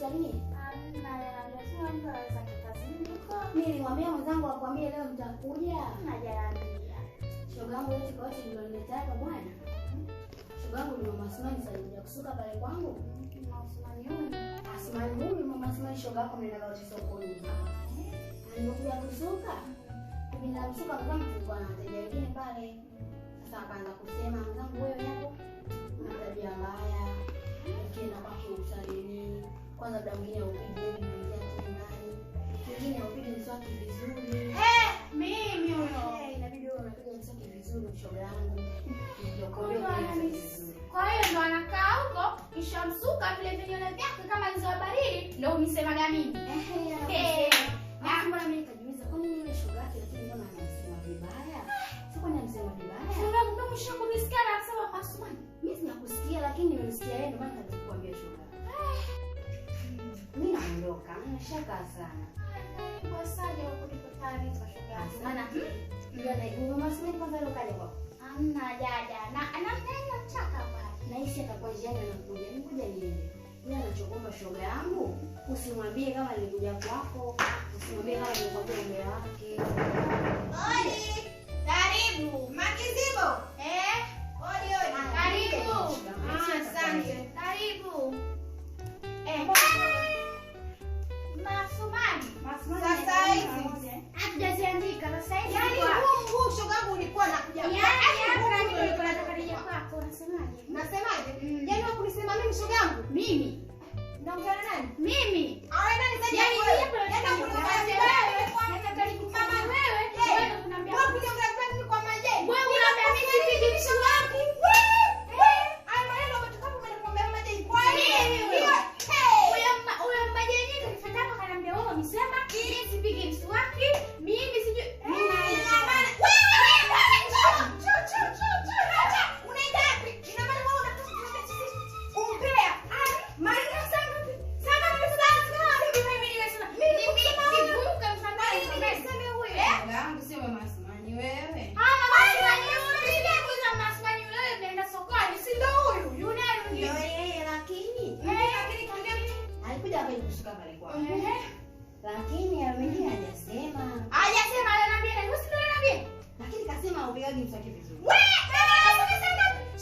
usalimie? Hamna, lazima mtu aweza kazini huko. Mimi nilimwambia mwenzangu akwambie leo mtakuja. Hajaambia. Shoga yangu yote kwa wote ndio nimetaka bwana. Shoga yangu ni mama Asmani sasa alikuja kusuka pale kwangu. Asmani huyu. Asmani huyu mama Asmani shoga yako mnaenda wote sokoni. Alikuja kusuka. Mimi namsuka kwangu tulikuwa na wateja wengine pale. Sasa akaanza kusema mzangu wewe hapo una tabia mbaya. Ukienda kwake usalimii. Kwanza muda mwingine upige wewe unaingia tu ndani. Mwingine upige mswaki vizuri. Mimi huyo. Inabidi wewe unapiga mswaki vizuri shoga yangu. Kwa hiyo ndo anakaa huko kisha msuka vile vinyole vyake kama hizo baridi ndio unisemaga mimi. Mbona mimi nikajiuliza kwa nini yule shoga yake lakini mbona anasema vibaya? Sio anasema vibaya. Shoga ndio mshangu nisikia anasema Asmani. Mimi sinakusikia lakini nimesikia yeye ndio maana nitakwambia shoga. Mimi naondoka, nashaka sana. Kwa saje huko ndipo taarifa shoga. Sana. Ndio na hiyo mama Asmani kwanza leo kaja kwa. Hamna dada. Na anamtaka chaka bwana. Naishi atakuwa njiani anakuja. Nikuja niende. Mimi anachokuomba shoga yangu, usimwambie kama nilikuja kwako, usimwambie kama nilikwambia mume wake. Odi. Karibu. Makizibo. Odi. Karibu. Asante. Karibu. Masumani. Sasa hivi. Hatujaziandika sasa hivi. Yaani huu shoga yangu ulikuwa nakuja. Yaani nilikuwa nataka nije kwako. Unasemaje? Nasemaje? Yaani wewe kunisema mimi shoga yangu? Mimi. Naongea na nani? Mimi. Awe nani sasa? Yaani yaani kunifanya wewe. Nataka nikumama wewe. Wewe kunambia. Wewe kuja unataka kwa majengo. Wewe unaniambia mimi nipige shoga yangu. Ai maneno umetoka kumwambia majengo. Kwa nini wewe? Huyo majengo kanifuata hapa kanambia wewe umesema ili sipige mswaki. Mimi sijui. Mimi naisha. Lakini mwenyewe hajasema. Hajasema ananiambia na usi ndio ananiambia. Lakini kasema upigage mswaki vizuri.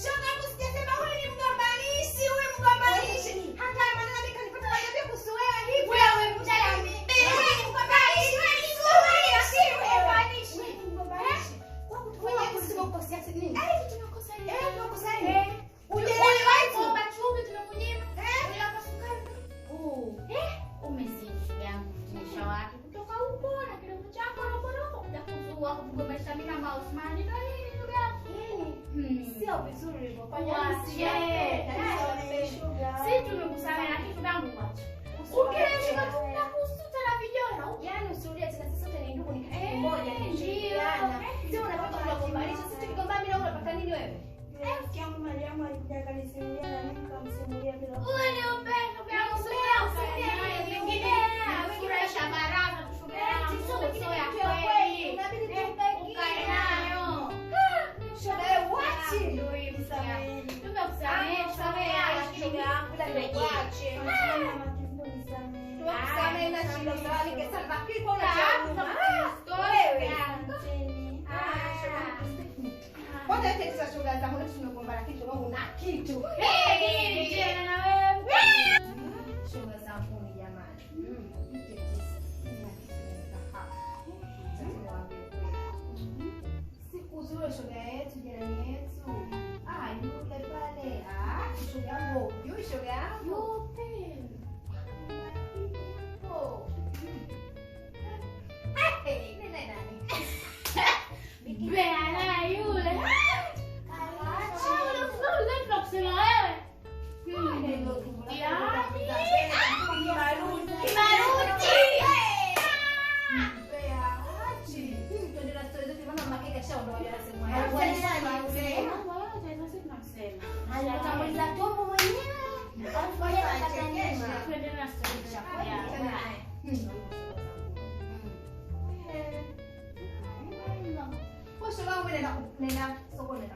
Shoga yangu sijasema wewe ni mgombanishi, wewe mgombanishi. Hata maneno nikanipata niambia kuhusu wewe hivi. Wewe mjani. Wewe mgombanishi, wewe ni mgombanishi, wewe mgombanishi. Wewe mgombanishi. Kwa kutufanya kusema ukosea nini? Tunakosa nini? Tunakosa nini? Uliwahi kuomba chumvi tunakunyima. Uliomba sukari. Umezidi yangu tunisha wapi kutoka huko na kidogo chako na boroko kuja kuzua kugombesha mimi kama Asmani ndio nini ndugu yangu. Sio vizuri ulivyofanya. Si tumekusana na kitu gangu kwacho. Ukielewa tunakusuta na vijana. Yaani usirudia tena sisi sote ni ndugu ni kitu kimoja ni shirikiana. Sio unapata kugombanisha sisi tukigombana mimi na wewe unapata nini wewe? Kiangu Mariamu alikuja kanisimulia na mimi nikamsimulia bila. Wewe ni upendo kwa usimulia vingine. Furahisha baraka tushuhudia sio ya kweli. Inabidi tukae nayo. Shoga wachi ndio hivi msamehe. Tumekusamehe shoga yangu bila kuache. Tukusamehe na shida zawadi kesa bakiki kwa wewe. Kwanza yote sasa shoga zangu na tumegombana lakini shoga wangu na kitu. Tena na wewe. Shoga zangu ni jamani. Siku zile shoga yetu jirani yetu. Yule pale. Shoga yangu, yule shoga yangu. Yupi? Nani? Bea yule. Nenda sokoni